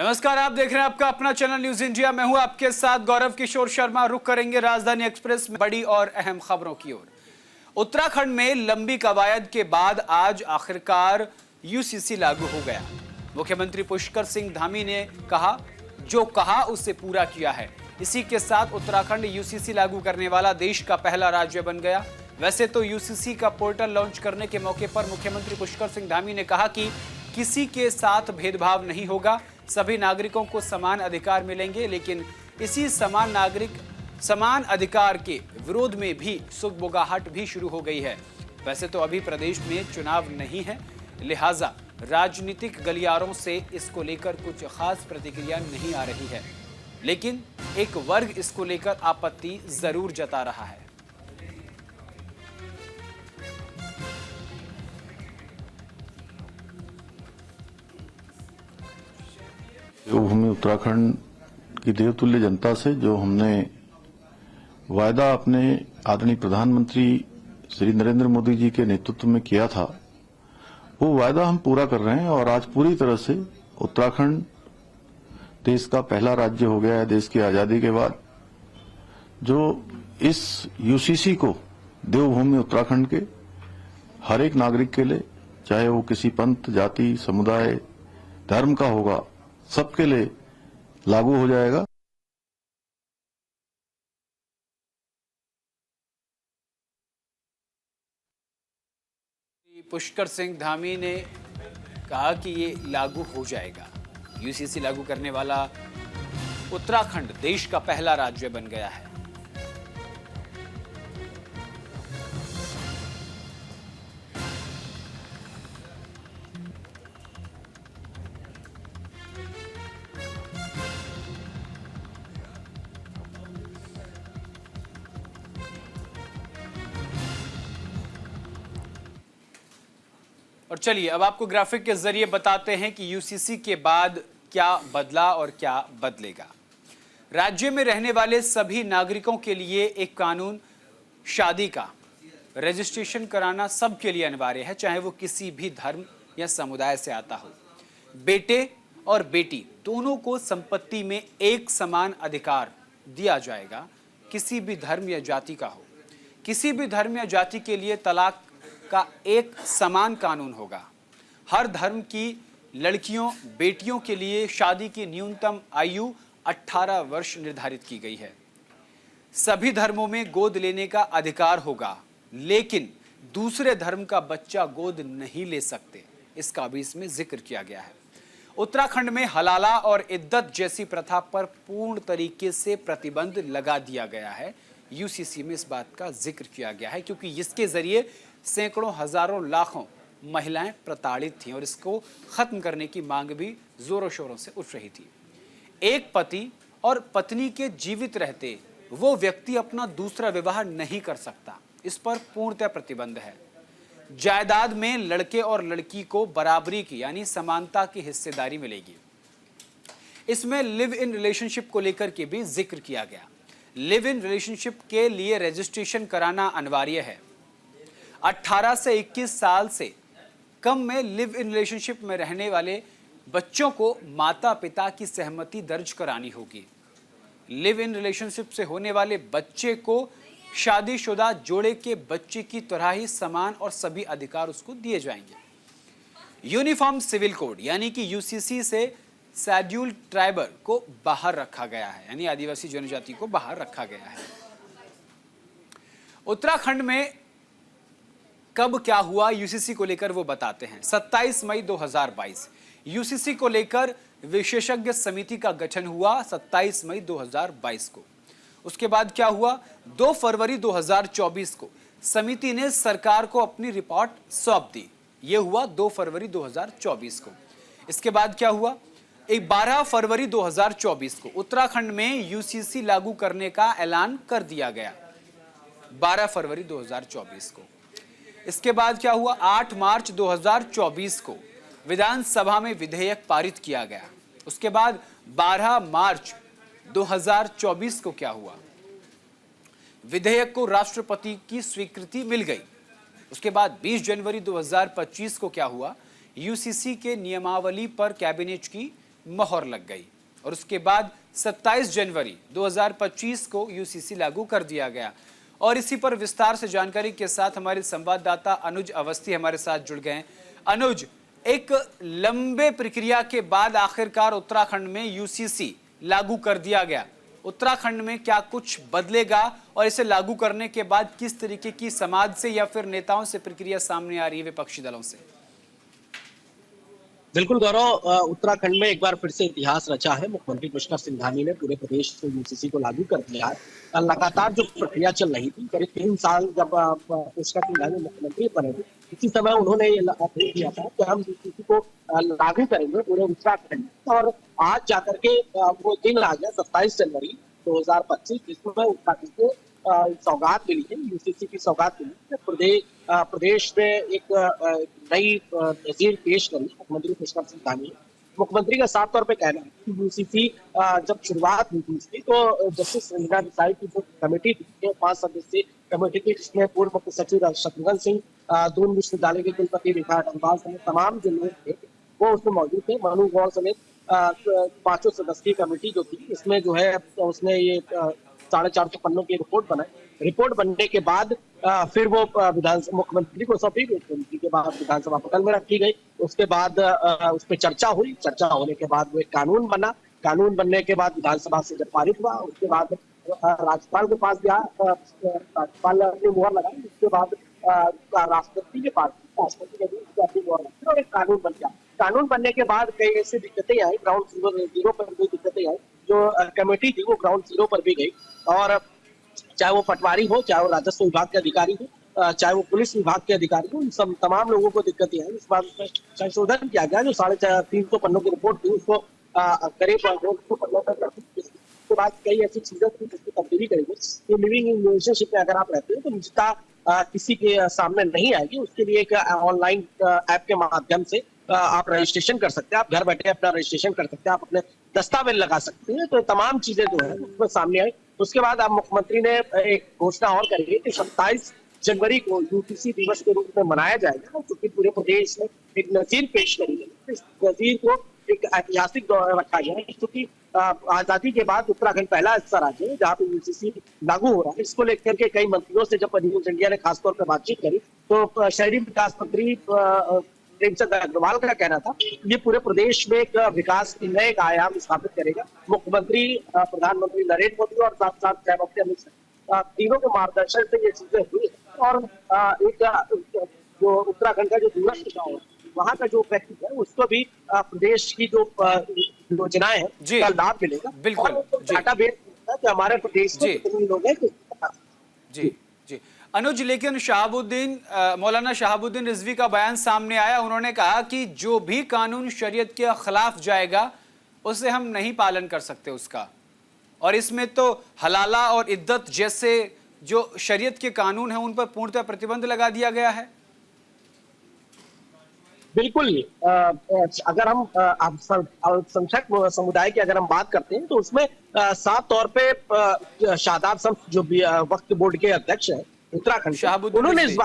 नमस्कार, आप देख रहे हैं आपका अपना चैनल न्यूज इंडिया। मैं हूं आपके साथ गौरव किशोर शर्मा। रुक करेंगे राजधानी एक्सप्रेस में बड़ी और अहम खबरों की ओर। उत्तराखंड में लंबी कवायद के बाद आज आखिरकार यूसीसी लागू हो गया। मुख्यमंत्री पुष्कर सिंह धामी ने कहा, जो कहा उससे पूरा किया है। इसी के साथ उत्तराखंड यूसीसी लागू करने वाला देश का पहला राज्य बन गया। वैसे तो यूसीसी का पोर्टल लॉन्च करने के मौके पर मुख्यमंत्री पुष्कर सिंह धामी ने कहा कि किसी के साथ भेदभाव नहीं होगा, सभी नागरिकों को समान अधिकार मिलेंगे। लेकिन इसी समान अधिकार के विरोध में भी सुगबुगाहट भी शुरू हो गई है। वैसे तो अभी प्रदेश में चुनाव नहीं है, लिहाजा राजनीतिक गलियारों से इसको लेकर कुछ खास प्रतिक्रिया नहीं आ रही है, लेकिन एक वर्ग इसको लेकर आपत्ति जरूर जता रहा है। देवभूमि उत्तराखंड की देवतुल्य जनता से जो हमने वायदा अपने आदरणीय प्रधानमंत्री श्री नरेंद्र मोदी जी के नेतृत्व में किया था, वो वायदा हम पूरा कर रहे हैं। और आज पूरी तरह से उत्तराखंड देश का पहला राज्य हो गया है देश की आजादी के बाद, जो इस यूसीसी को देवभूमि उत्तराखंड के हर एक नागरिक के लिए, चाहे वो किसी पंथ, जाति, समुदाय, धर्म का होगा, सबके लिए लागू हो जाएगा। पुष्कर सिंह धामी ने कहा कि ये लागू हो जाएगा। यूसीसी लागू करने वाला उत्तराखंड देश का पहला राज्य बन गया है। और चलिए अब आपको ग्राफिक के जरिए बताते हैं कि यूसीसी के बाद क्या बदला और क्या बदलेगा। राज्य में रहने वाले सभी नागरिकों के लिए एक कानून, शादी का रजिस्ट्रेशन कराना सबके लिए अनिवार्य है, चाहे वो किसी भी धर्म या समुदाय से आता हो। बेटे और बेटी दोनों को संपत्ति में एक समान अधिकार दिया जाएगा, किसी भी धर्म या जाति का हो। किसी भी धर्म या जाति के लिए तलाक का एक समान कानून होगा। हर धर्म की लड़कियों, बेटियों के लिए शादी की न्यूनतम आयु 18 वर्ष निर्धारित की गई है। सभी धर्मों में गोद लेने का अधिकार होगा, लेकिन दूसरे धर्म का बच्चा गोद नहीं ले सकते, इसका भी इसमें जिक्र किया गया है। उत्तराखंड में हलाला और इद्दत जैसी प्रथा पर पूर्ण तरीके से प्रतिबंध लगा दिया गया है। यूसीसी में इस बात का जिक्र किया गया है क्योंकि इसके जरिए सैकड़ों, हजारों, लाखों महिलाएं प्रताड़ित थीं और इसको खत्म करने की मांग भी जोरों शोरों से उठ रही थी। एक पति और पत्नी के जीवित रहते वो व्यक्ति अपना दूसरा विवाह नहीं कर सकता, इस पर पूर्णतः प्रतिबंध है। जायदाद में लड़के और लड़की को बराबरी की यानी समानता की हिस्सेदारी मिलेगी। इसमें लिव इन रिलेशनशिप को लेकर के भी जिक्र किया गया। लिव इन रिलेशनशिप के लिए रजिस्ट्रेशन कराना अनिवार्य है। 18 से 21 साल से कम में लिव इन रिलेशनशिप में रहने वाले बच्चों को माता पिता की सहमति दर्ज करानी होगी। लिव इन रिलेशनशिप से होने वाले बच्चे को शादीशुदा जोड़े के बच्चे की तरह ही समान और सभी अधिकार उसको दिए जाएंगे। यूनिफॉर्म सिविल कोड यानी कि यूसीसी से शेड्यूल्ड ट्राइबर को बाहर रखा गया है, यानी आदिवासी जनजाति को बाहर रखा गया है। उत्तराखंड में कब क्या हुआ यूसीसी को लेकर वो बताते हैं। 27 मई 2022 यूसीसी को लेकर विशेषज्ञ समिति का गठन हुआ 27 मई 2022 को। उसके बाद क्या हुआ, 2 फरवरी 2024 को समिति ने सरकार को अपनी रिपोर्ट सौंप दी। यह हुआ 2 फरवरी 2024 को। इसके बाद क्या हुआ, 12 फरवरी 2024 को उत्तराखंड में यूसीसी लागू करने का ऐलान कर दिया गया, 12 फरवरी 2024 को। इसके बाद क्या हुआ, 8 मार्च 2024 को विधानसभा में विधेयक पारित किया गया। उसके बाद 12 मार्च 2024 को क्या हुआ, विधेयक को राष्ट्रपति की स्वीकृति मिल गई। उसके बाद 20 जनवरी 2025 को क्या हुआ, यूसीसी के नियमावली पर कैबिनेट की मोहर लग गई और उसके बाद 27 जनवरी 2025 को यूसीसी लागू कर दिया गया। और इसी पर विस्तार से जानकारी के साथ हमारे संवाददाता अनुज अवस्थी हमारे साथ जुड़ गए हैं। अनुज, एक लंबे प्रक्रिया के बाद आखिरकार उत्तराखंड में यूसीसी लागू कर दिया गया। उत्तराखंड में क्या कुछ बदलेगा और इसे लागू करने के बाद किस तरीके की समाज से या फिर नेताओं से प्रक्रिया सामने आ रही है विपक्षी दलों से? बिल्कुल गौरव, उत्तराखंड में एक बार फिर से इतिहास रचा है। मुख्यमंत्री पुष्कर सिंह धामी ने पूरे प्रदेश में यूसीसी को लागू कर दिया है। लगातार जो प्रक्रिया चल रही थी, करीब 3 साल जब पुष्कर सिंह धामी मुख्यमंत्री बने थे, इसी समय उन्होंने ये किया था कि हम यूसीसी को लागू करेंगे पूरे उत्तराखंड में। और आज जाकर के वो दिन आ गया 27 जनवरी 2025, जिसमें उत्तराखंड को सौगात मिली है, यूसीसी की सौगात मिली है। प्रदेश में एक नई नजीर पेश करी मुख्यमंत्री पुष्कर सिंह धामी। मुख्यमंत्री का साफ तौर पे कहना है कि यूसीसी जब शुरुआत हुई थी इसकी, तो जस्टिस रंजना देसाई की जो कमेटी थी, 5 सदस्यीय कमेटी थी, जिसमें पूर्व मुख्य सचिव शत्रुघ्न सिंह, दून विश्वविद्यालय के कुलपति रेखा अग्रवाल समेत तमाम जो लोग थे वो उसमें मौजूद थे। मनु गौर समेत 5 सदस्यीय कमेटी जो थी, इसमें जो है उसने ये 450 पन्नों की रिपोर्ट बनाई। रिपोर्ट बनने के बाद फिर वो मुख्यमंत्री को सौंपी गई। मुख्यमंत्री के बाद विधानसभा पटल में रखी गई। उसके बाद उस पर चर्चा हुई। चर्चा होने के बाद वो एक कानून बना। कानून बनने के बाद विधानसभा से जब पारित हुआ, उसके बाद राज्यपाल के पास गया, राज्यपाल ने मुहर लगाई। उसके बाद राष्ट्रपति के पास, राष्ट्रपति ने भी मुहर लगाई और एक कानून बन गया। कानून बनने के बाद कई ऐसी दिक्कतें आई, ग्राउंड जीरो पर कोई दिक्कतें आई। जो कमेटी थी वो ग्राउंड जीरो पर भी गई, और चाहे वो पटवारी हो, चाहे वो राजस्व विभाग के अधिकारी हो, चाहे वो पुलिस विभाग के अधिकारी हो, इन सब तमाम लोगों को दिक्कतें आई। इस बार उसमें संशोधन किया गया। जो 350 पन्नों की रिपोर्ट थी उसको करीब 200 पन्नों तक रखी। उसके बाद कई ऐसी चीजें थी जिसकी तब्दीली करेंगे। तो लिविंग इन रिलेशनशिप में अगर आप रहते हो तो निजता किसी के सामने नहीं आएगी। उसके लिए एक ऑनलाइन ऐप के माध्यम से आप रजिस्ट्रेशन कर सकते हैं। आप घर बैठे अपना रजिस्ट्रेशन कर सकते हैं, आप अपने दस्तावेज लगा सकते हैं। तो तमाम चीजें जो है उसमें सामने आई। उसके बाद अब मुख्यमंत्री ने एक घोषणा और करी कि 27 जनवरी को यूसीसी दिवस के रूप में मनाया जाएगा, क्योंकि पूरे प्रदेश में एक नजीर पेश करी गई। इस नजीर को एक ऐतिहासिक दौर रखा गया है, क्योंकि आजादी के बाद उत्तराखंड पहला ऐसा राज्य है जहाँ पे यूसीसी लागू हो रहा है। इसको लेकर के कई मंत्रियों से जब न्यूज इंडिया ने खासतौर पर बातचीत करी, तो शहरी विकास मंत्री प्रेमचंद अग्रवाल का कहना था ये पूरे प्रदेश में एक विकास की नए आयाम स्थापित करेगा। मुख्यमंत्री, प्रधानमंत्री नरेंद्र मोदी और साथ साथ गृहमंत्री अमित शाह, तीनों के मार्गदर्शन से ये चीजें हुई। और एक जो उत्तराखंड का जो दूरस्थ गाँव है, वहाँ का जो व्यक्ति है उसको भी प्रदेश की जो योजनाएं हैं उसका लाभ मिलेगा। बिल्कुल, डाटाबेस कि हमारे प्रदेश में कितने लोग हैं। जी जी अनुज, लेकिन मौलाना शहाबुद्दीन रिजवी का बयान सामने आया। उन्होंने कहा कि जो भी कानून शरीयत के खिलाफ जाएगा उसे हम नहीं पालन कर सकते उसका, और इसमें तो हलाला और इद्दत जैसे जो शरीयत के कानून हैं उन पर पूर्णतः प्रतिबंध लगा दिया गया है। बिल्कुल, अगर हम अल्पसंख्यक समुदाय की अगर हम बात करते हैं तो उसमें साफ तौर पे शादाब शम्स जो वक्फ बोर्ड के अध्यक्ष हैं उत्तराखंड, उन्होंने इस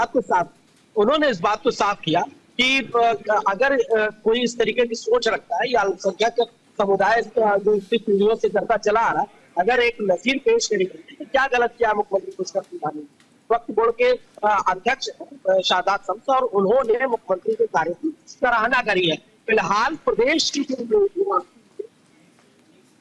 बात को साफ किया कि अगर कोई इस तरीके की सोच रखता है या अल्पसंख्यक समुदाय जो इतनी पीढ़ियों से करता चला आ रहा है, अगर एक नजीर पेश करी गई तो क्या गलत किया मुख्यमंत्री पुष्कर सिंह धामी, वक्फ बोर्ड के अध्यक्ष शादाब शम्स, और उन्होंने मुख्यमंत्री के कार्य की सराहना करी है। फिलहाल प्रदेश की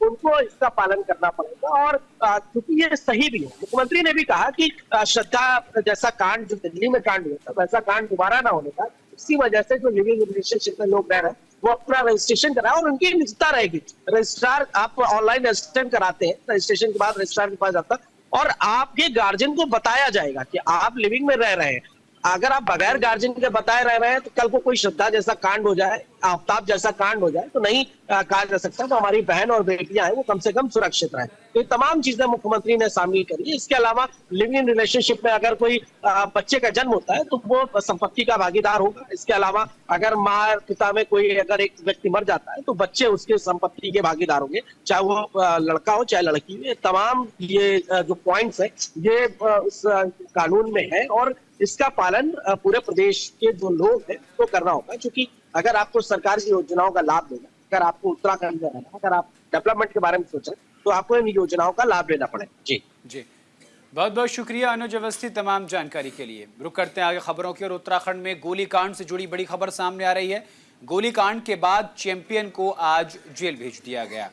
उनको इसका पालन करना पड़ेगा, और क्योंकि ये सही भी है। मुख्यमंत्री ने भी कहा कि श्रद्धा जैसा कांड जो दिल्ली में कांड हुआ था वैसा कांड दोबारा ना होने का, इसी वजह से जो लिविंग रिलेशनशिप में लोग रह रहे हैं वो अपना रजिस्ट्रेशन कराए और उनकी निजता रहेगी। रजिस्ट्रार, आप ऑनलाइन रजिस्ट्रेशन कराते हैं, रजिस्ट्रेशन के बाद रजिस्ट्रार के पास जाता है और आपके गार्जियन को बताया जाएगा कि आप लिविंग में रह रहे हैं। अगर आप बगैर गार्जियन के बताए रह रहे हैं तो कल को कोई श्रद्धा जैसा कांड हो जाए, आफ्ताब जैसा कांड हो जाए तो नहीं कहा जा सकता। तो हमारी बहन और बेटियां हैं वो कम से कम सुरक्षित रहे। तो ये तमाम चीजें मुख्यमंत्री ने शामिल करी। इसके अलावा लिविंग इन रिलेशनशिप में अगर कोई बच्चे का जन्म होता है तो वो संपत्ति का भागीदार होगा। इसके अलावा अगर माँ पिता में कोई अगर एक व्यक्ति मर जाता है तो बच्चे उसके संपत्ति के भागीदार होंगे, चाहे वो लड़का हो चाहे लड़की हो। तमाम ये जो पॉइंट्स है ये उस कानून में है और इसका पालन पूरे प्रदेश के जो लोग हैं तो करना होगा, क्योंकि अगर आपको सरकार की योजनाओं का लाभ देना, अगर आपको उत्तराखंड में रहना, अगर आप डेवलपमेंट के बारे में सोच रहे हैं, तो आपको इन योजनाओं का लाभ लेना पड़ेगा। जी जी, बहुत बहुत शुक्रिया अनुज अवस्थी तमाम जानकारी के लिए। रुक करते हैं आगे खबरों की और उत्तराखंड में गोलीकांड से जुड़ी बड़ी खबर सामने आ रही है। गोलीकांड के बाद चैंपियन को आज जेल भेज दिया गया।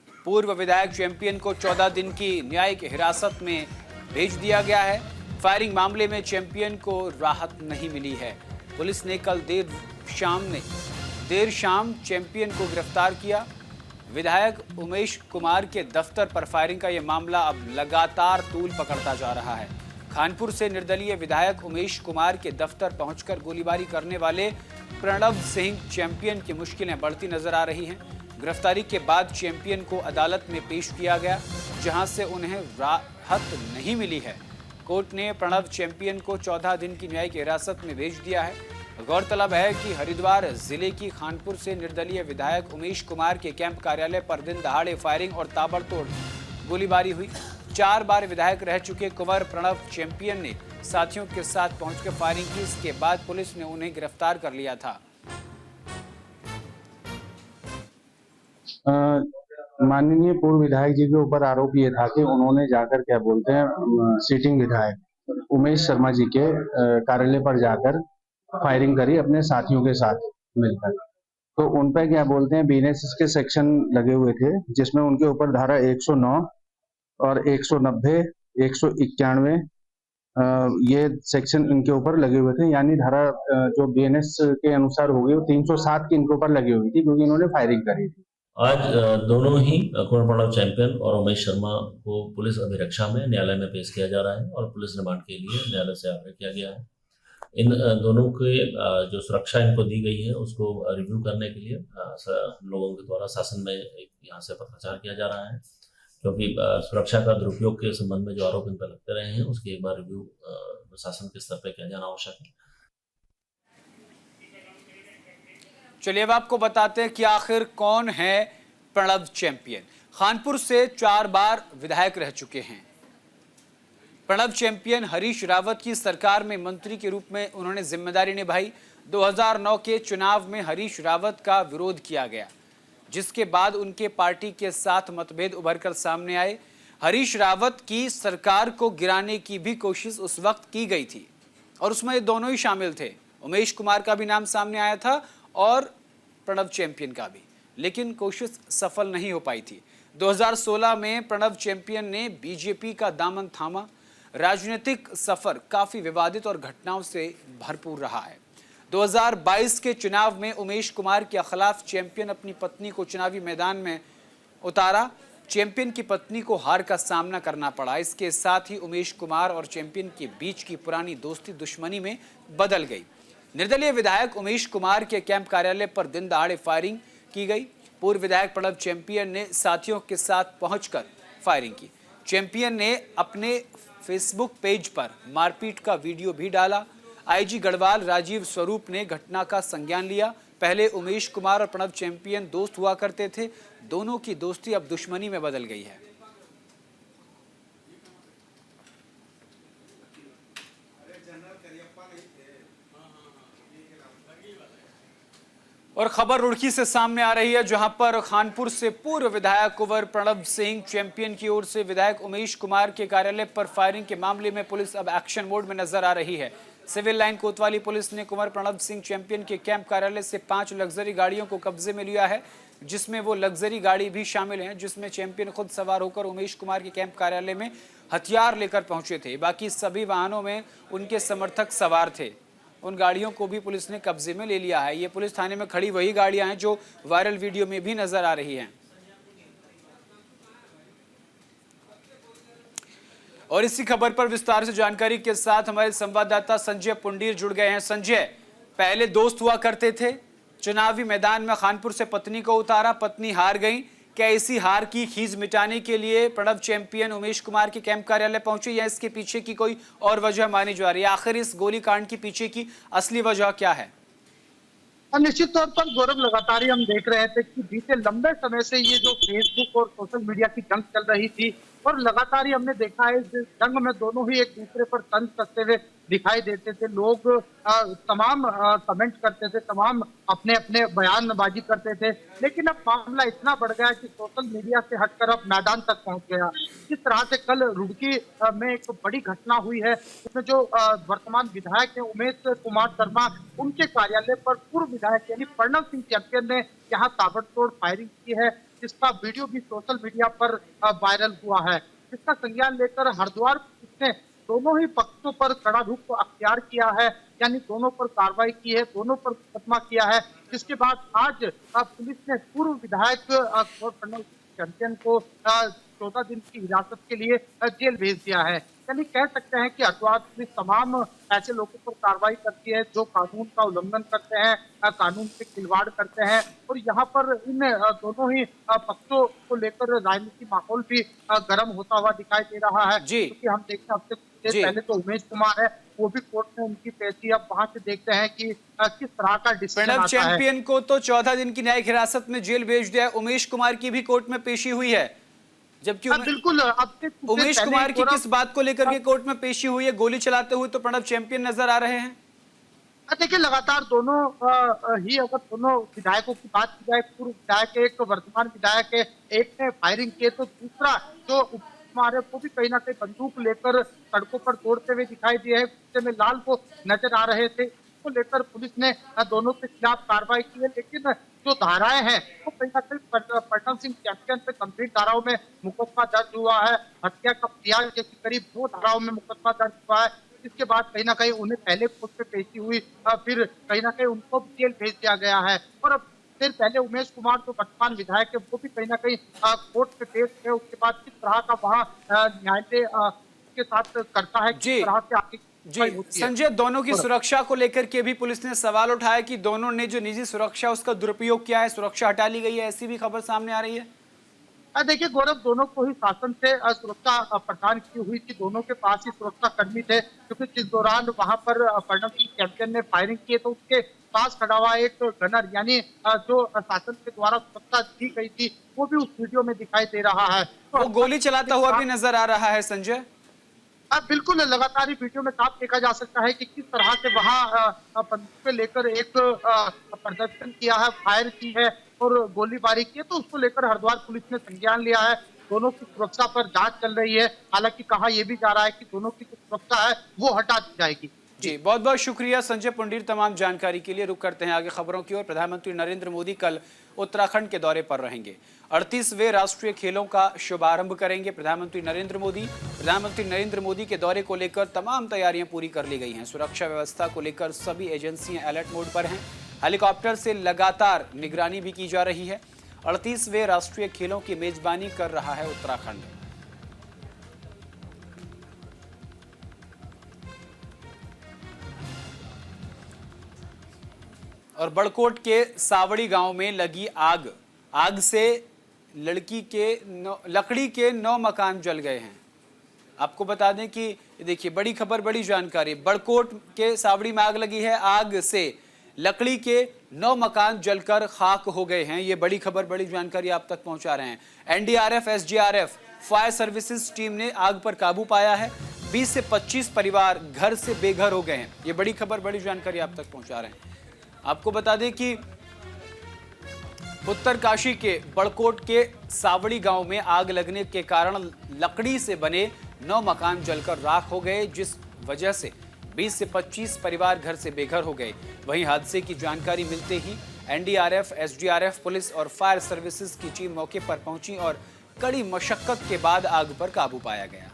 पूर्व विधायक चैंपियन को 14 दिन की न्यायिक हिरासत में भेज दिया गया है। फायरिंग मामले में चैंपियन को राहत नहीं मिली है। पुलिस ने कल देर शाम चैंपियन को गिरफ्तार किया। विधायक उमेश कुमार के दफ्तर पर फायरिंग का यह मामला अब लगातार तूल पकड़ता जा रहा है। खानपुर से निर्दलीय विधायक उमेश कुमार के दफ्तर पहुंचकर गोलीबारी करने वाले प्रणव सिंह चैंपियन की मुश्किलें बढ़ती नजर आ रही हैं। गिरफ्तारी के बाद चैंपियन को अदालत में पेश किया गया, जहां से उन्हें राहत नहीं मिली है। कोर्ट ने प्रणव चैंपियन को 14 दिन की न्यायिक हिरासत में भेज दिया है। गौरतलब है कि हरिद्वार जिले की खानपुर से निर्दलीय विधायक उमेश कुमार के कैंप कार्यालय पर दिन दहाड़े फायरिंग और ताबड़तोड़ गोलीबारी हुई। 4 बार विधायक रह चुके कुंवर प्रणव चैंपियन ने साथियों के साथ पहुंचकर फायरिंग की। इसके बाद पुलिस ने उन्हें गिरफ्तार कर लिया था। माननीय पूर्व विधायक जी के ऊपर आरोप ये था कि उन्होंने जाकर क्या बोलते हैं सिटिंग विधायक उमेश शर्मा जी के कार्यालय पर जाकर फायरिंग करी अपने साथियों के साथ मिलकर। तो उन पे क्या बोलते हैं बीएनएस के सेक्शन लगे हुए थे, जिसमें उनके ऊपर धारा 109 और 190, 191 ये सेक्शन इनके ऊपर लगे हुए थे। यानी धारा जो बीएनएस के अनुसार हो गई वो 307 की इनके ऊपर लगी हुई थी, क्योंकि इन्होंने फायरिंग करी थी। आज दोनों ही कुंवर प्रणव चैंपियन और उमेश शर्मा को पुलिस अभिरक्षा में न्यायालय में पेश किया जा रहा है और पुलिस रिमांड के लिए न्यायालय से आग्रह किया गया है। इन दोनों के जो सुरक्षा इनको दी गई है उसको रिव्यू करने के लिए हम लोगों के द्वारा शासन में यहाँ से पत्राचार किया जा रहा है, क्योंकि सुरक्षा का दुरुपयोग के संबंध में जो आरोप इन पर लगते रहे हैं उसकी एक बार रिव्यू शासन के स्तर पर किया जाना आवश्यक है। चलिए अब आपको बताते हैं कि आखिर कौन है प्रणव चैंपियन। खानपुर से 4 बार विधायक रह चुके हैं। प्रणव चैंपियन हरीश रावत की सरकार में मंत्री के रूप में उन्होंने जिम्मेदारी निभाई। 2009 के चुनाव में हरीश रावत का विरोध किया गया, जिसके बाद उनके पार्टी के साथ मतभेद उभर कर सामने आए। हरीश रावत की सरकार को गिराने की भी कोशिश उस वक्त की गई थी और उसमें ये दोनों ही शामिल थे। उमेश कुमार का भी नाम सामने आया था और प्रणव चैंपियन का भी, लेकिन कोशिश सफल नहीं हो पाई थी। 2016 में प्रणव चैंपियन ने बीजेपी का दामन थामा। राजनीतिक सफर काफी विवादित और घटनाओं से भरपूर रहा है। 2022 के चुनाव में उमेश कुमार के खिलाफ चैंपियन अपनी पत्नी को चुनावी मैदान में उतारा। चैंपियन की पत्नी को हार का सामना करना पड़ा। इसके साथ ही उमेश कुमार और चैंपियन के बीच की पुरानी दोस्ती दुश्मनी में बदल गई। निर्दलीय विधायक उमेश कुमार के कैंप कार्यालय पर दिन दहाड़े फायरिंग की गई। पूर्व विधायक प्रणव चैंपियन ने साथियों के साथ पहुंचकर फायरिंग की। चैंपियन ने अपने फेसबुक पेज पर मारपीट का वीडियो भी डाला। आईजी गढ़वाल राजीव स्वरूप ने घटना का संज्ञान लिया। पहले उमेश कुमार और प्रणव चैंपियन दोस्त हुआ करते थे, दोनों की दोस्ती अब दुश्मनी में बदल गई है। और खबर रुड़की से सामने आ रही है, जहां पर खानपुर से पूर्व विधायक कुंवर प्रणव सिंह चैंपियन की ओर से विधायक उमेश कुमार के कार्यालय पर फायरिंग के मामले में पुलिस अब एक्शन मोड में नजर आ रही है। सिविल लाइन कोतवाली पुलिस ने कुंवर प्रणव सिंह चैंपियन के कैंप कार्यालय से 5 लग्जरी गाड़ियों को कब्जे में लिया है, जिसमें वो लग्जरी गाड़ी भी शामिल है जिसमें चैंपियन खुद सवार होकर उमेश कुमार के कैंप कार्यालय में हथियार लेकर पहुंचे थे। बाकी सभी वाहनों में उनके समर्थक सवार थे। उन गाड़ियों को भी पुलिस ने कब्जे में ले लिया है। ये पुलिस थाने में खड़ी वही गाड़ियां हैं जो वायरल वीडियो में भी नजर आ रही हैं। और इसी खबर पर विस्तार से जानकारी के साथ हमारे संवाददाता संजय पुंडीर जुड़ गए हैं। संजय, पहले दोस्त हुआ करते थे, चुनावी मैदान में खानपुर से पत्नी को उतारा, पत्नी हार गई। क्या इसी हार की खीज मिटाने के लिए प्रणव चैंपियन उमेश कुमार के कैंप कार्यालय पहुंचे या इसके पीछे की कोई और वजह मानी जा रही है? आखिर इस गोलीकांड के पीछे की असली वजह क्या है? निश्चित तौर पर गौरव, लगातार ही हम देख रहे थे कि बीते लंबे समय से ये जो फेसबुक और सोशल मीडिया की जंग चल रही थी और लगातार ही हमने देखा है इस जंग में दोनों ही एक दूसरे पर तंज कसते हुए दिखाई देते थे। लोग तमाम कमेंट करते थे, तमाम अपने अपने बयानबाजी करते थे, लेकिन अब मामला इतना बढ़ गया कि सोशल मीडिया से हटकर अब मैदान तक पहुंच गया। जिस तरह से कल रुड़की में एक बड़ी घटना हुई है, उसमें जो वर्तमान विधायक है उमेश कुमार शर्मा, उनके कार्यालय पर पूर्व विधायक यानी प्रणव सिंह चैंपियन ने यहाँ ताबड़तोड़ फायरिंग की है, जिसका वीडियो भी सोशल मीडिया पर वायरल हुआ है। जिसका संज्ञान लेकर हरिद्वार पुलिस ने दोनों ही पक्षों पर कड़ा रुख अख्तियार किया है, यानी दोनों पर कार्रवाई की है, दोनों पर मुकदमा किया है। जिसके बाद आज पुलिस ने पूर्व विधायक प्रणव चैंपियन को 14 दिन की हिरासत के लिए जेल भेज दिया है। यानी कह सकते हैं कि हरिद्वार पुलिस तमाम ऐसे लोगों पर कार्रवाई करती है जो कानून का उल्लंघन करते हैं, कानून से खिलवाड़ करते हैं, और यहाँ पर इन दोनों ही पक्षों को लेकर राजनीतिक माहौल भी गर्म होता हुआ दिखाई दे रहा है। जी। क्योंकि हम देखते हैं हफ्ते पहले तो उमेश कुमार है, वो भी कोर्ट में उनकी पेशी, अब वहां से देखते हैं कि किस तरह का डिसीजन प्रणव आता है। चैंपियन को तो 14 दिन की न्यायिक हिरासत में जेल भेज दिया है। उमेश कुमार की भी कोर्ट में पेशी हुई है, जबकि बिल्कुल अब से कुछ देर उमेश पहले कुमार की गौरव- किस बात को लेकर के कोर्ट में पेशी हुई है? गोली चलाते हुए तो प्रणव चैंपियन नजर आ रहे हैं। देखिए लगातार दोनों ही, अगर दोनों विधायकों की बात की जाए, पूर्व विधायक एक, वर्तमान विधायक है, एक ने फायरिंग की तो दूसरा जो उपकुमार है वो भी कहीं ना कहीं बंदूक लेकर सड़कों पर दौड़ते हुए दिखाई दिए हैं। गुस्से में लाल वो नजर आ रहे थे, इसको लेकर पुलिस ने दोनों के खिलाफ कार्रवाई की है। लेकिन जो धाराएं हैं वो कहीं ना कहीं प्रणव सिंह चैंपियन पे गंभीर धाराओं में मुकदमा दर्ज हुआ है, हत्या का प्रयास जैसी करीब 2 धाराओं में मुकदमा दर्ज हुआ है। इसके बाद कहीं ना कहीं उन्हें पहले कोर्ट में पेशी हुई, फिर कहीं ना कहीं उनको जेल भेज दिया गया है। और अब फिर पहले उमेश कुमार जो वर्तमान विधायक है वो भी कहीं ना कहीं कोर्ट में पेश है। उसके बाद किस तरह का वहाँ न्यायालय के साथ करता है, जी। किस तरह से आगे जी संजय, दोनों की सुरक्षा को लेकर के भी पुलिस ने सवाल उठाया कि दोनों ने जो निजी सुरक्षा उसका दुरुपयोग किया है, सुरक्षा हटा ली गई है, ऐसी भी खबर सामने आ रही है। देखिए गौरव, दोनों को ही शासन से सुरक्षा प्रदान की हुई थी, दोनों के पास ही सुरक्षा कर्मी थे, क्योंकि जिस दौरान वहां पर प्रणव सिंह चैंपियन ने फायरिंग की तो उसके पास खड़ा हुआ एक गनर, यानी जो शासन के द्वारा सुरक्षा दी गई थी, वो भी उस वीडियो में दिखाई दे रहा है। तो वो गोली चलाता हुआ भी नजर आ रहा है संजय। बिल्कुल लगातार ही वीडियो में साफ देखा जा सकता है कि किस तरह से वहां बंदूकें लेकर एक प्रदर्शन किया है, फायर की है और गोलीबारी की है। तो उसको लेकर हरिद्वार पुलिस ने संज्ञान लिया है, दोनों की सुरक्षा पर जांच चल रही है। हालांकि कहा यह भी जा रहा है कि दोनों की जो सुरक्षा है वो हटा दी जाएगी। जी बहुत बहुत शुक्रिया संजय पुंडीर तमाम जानकारी के लिए। रुक करते हैं आगे खबरों की ओर। प्रधानमंत्री नरेंद्र मोदी कल उत्तराखंड के दौरे पर रहेंगे। 38वें राष्ट्रीय खेलों का शुभारंभ करेंगे प्रधानमंत्री नरेंद्र मोदी के दौरे को लेकर तमाम तैयारियां पूरी कर ली गई हैं। सुरक्षा व्यवस्था को लेकर सभी एजेंसियां अलर्ट मोड पर हैं। हेलीकॉप्टर से लगातार निगरानी भी की जा रही है। 38वें राष्ट्रीय खेलों की मेजबानी कर रहा है उत्तराखंड। और बड़कोट के सावड़ी गांव में लगी आग से लकड़ी के 9 मकान जल गए हैं। आपको बता दें कि देखिए बड़ी खबर, बड़ी जानकारी। बड़कोट के सावड़ी में आग लगी है, आग से लकड़ी के 9 मकान जलकर खाक हो गए हैं। ये बड़ी खबर, बड़ी जानकारी आप तक पहुंचा रहे हैं। NDRF, SDRF, fire services team ने आग पर काबू पाया है। 20 से 25 परिवार घर से बेघर हो गए हैं। ये बड़ी खबर, बड़ी जानकारी आप तक पहुंचा रहे हैं। आपको बता दें कि उत्तरकाशी के बड़कोट के सावड़ी गांव में आग लगने के कारण लकड़ी से बने 9 मकान जलकर राख हो गए, जिस वजह से 20 से 25 परिवार घर से बेघर हो गए। वहीं हादसे की जानकारी मिलते ही एनडीआरएफ, एसडीआरएफ, पुलिस और फायर सर्विसेज की टीम मौके पर पहुंची और कड़ी मशक्कत के बाद आग पर काबू पाया गया।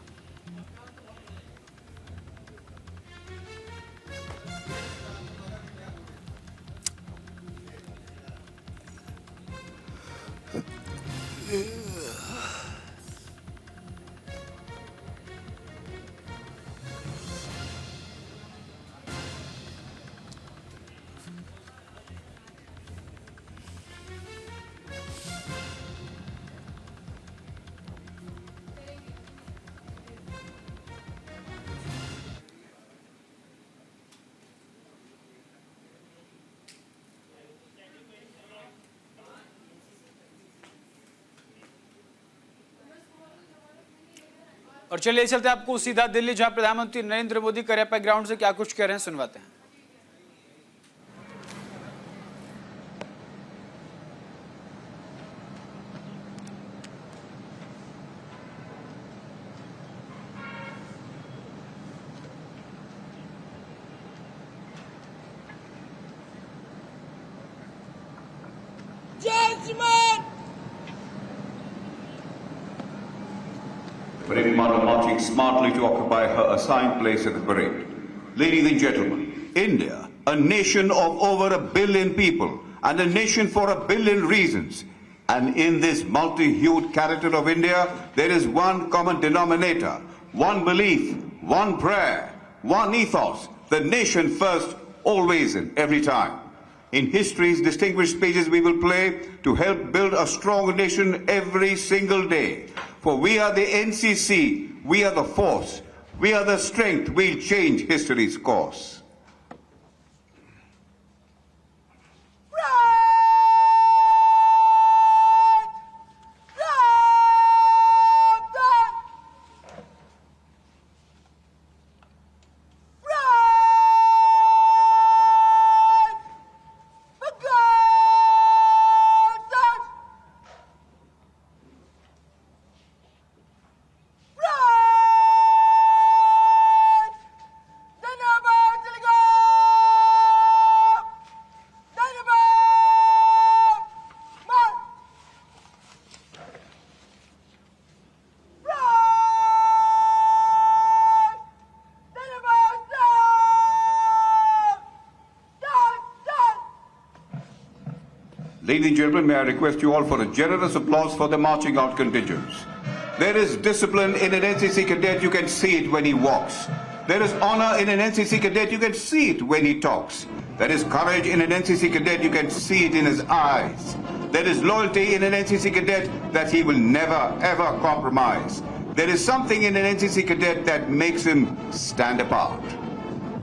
और चलिए चलते आपको सीधा दिल्ली, जहां प्रधानमंत्री नरेंद्र मोदी करियप्पा ग्राउंड से क्या कुछ कह रहे हैं, सुनवाते हैं। Parade Commander marching smartly to occupy her assigned place at the parade. Ladies and gentlemen, India, a nation of over 1 billion people and a nation for 1 billion reasons. And in this multi-hued character of India, there is one common denominator, one belief, one prayer, one ethos, the nation first, always and every time. In history's distinguished pages we will play to help build a strong nation every single day. For we are the NCC, we are the force, we are the strength, we'll change history's course. Ladies and gentlemen, may I request you all for a generous applause for the marching out contingents. There is discipline in an NCC cadet, you can see it when he walks. There is honor in an NCC cadet, you can see it when he talks. There is courage in an NCC cadet, you can see it in his eyes. There is loyalty in an NCC cadet that he will never ever compromise. There is something in an NCC cadet that makes him stand apart.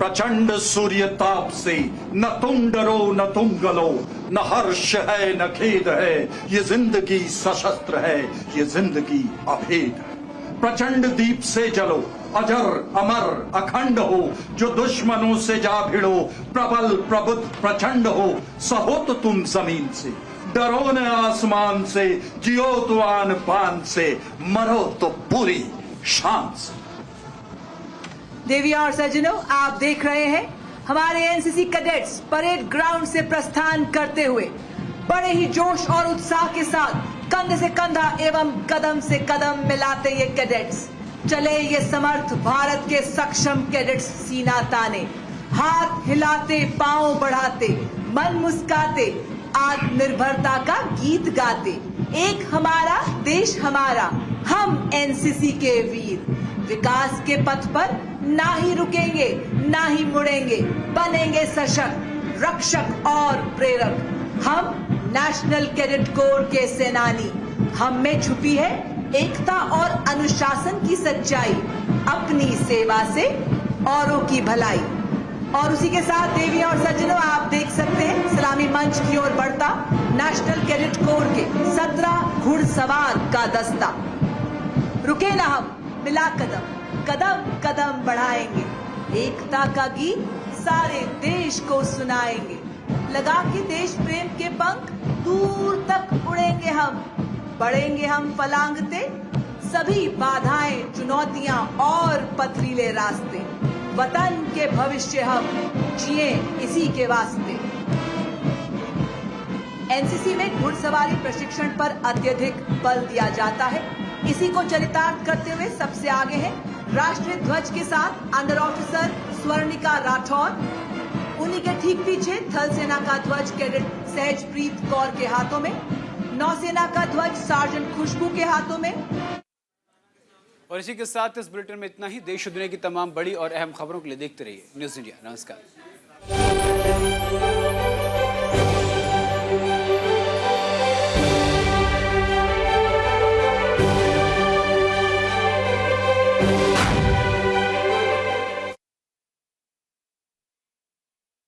प्रचंड सूर्य ताप से न तुम डरो न तुम गलो, न हर्ष है न खेद है, ये जिंदगी सशस्त्र है, ये जिंदगी अभेद है। प्रचंड दीप से जलो, अजर अमर अखंड हो, जो दुश्मनों से जा भिड़ो, प्रबल प्रबुद्ध प्रचंड हो, सहो तो तुम जमीन से, डरो न आसमान से, जियो तो आन पान से, मरो तो पूरी शान से। देविया और सज्जनों, आप देख रहे हैं हमारे एनसीसी कैडेट्स परेड ग्राउंड से प्रस्थान करते हुए बड़े ही जोश और उत्साह के साथ कंधे से कंधा एवं कदम से कदम मिलाते ये कैडेट्स चले, ये समर्थ भारत के सक्षम कैडेट्स सीना ताने, हाथ हिलाते पांव बढ़ाते, मन मुस्काते, आत्मनिर्भरता का गीत गाते। एक हमारा देश हमारा, हम एनसीसी के वीर विकास के पथ पर ना ही रुकेंगे ना ही मुड़ेंगे, बनेंगे सशक्त रक्षक और प्रेरक। हम नेशनल कैडेट कोर के सेनानी, हम में छुपी है एकता और अनुशासन की सच्चाई, अपनी सेवा से औरों की भलाई। और उसी के साथ देवियां और सज्जनों, आप देख सकते हैं सलामी मंच की ओर बढ़ता नेशनल कैडेट कोर के 17 घुड़सवार का दस्ता। रुके ना हम, मिला कदम, कदम कदम बढ़ाएंगे, एकता का गीत सारे देश को सुनाएंगे, लगा के देश प्रेम के पंख दूर तक उड़ेंगे हम, बढ़ेंगे हम फलांगते, सभी बाधाएं चुनौतियां और पथरीले रास्ते, वतन के भविष्य हम जिए इसी के वास्ते। एनसीसी में घुड़सवारी प्रशिक्षण पर अत्यधिक बल दिया जाता है। इसी को चरितार्थ करते हुए सबसे आगे है राष्ट्रीय ध्वज के साथ अंडर ऑफिसर स्वर्णिका राठौर, उन्हीं के ठीक पीछे थल सेना का ध्वज कैडेट सहजप्रीत कौर के हाथों में, नौसेना का ध्वज सार्जेंट खुशबू के हाथों में। और इसी के साथ इस बुलेटिन में इतना ही। देश और दुनिया की तमाम बड़ी और अहम खबरों के लिए देखते रहिए न्यूज़ इंडिया। नमस्कार।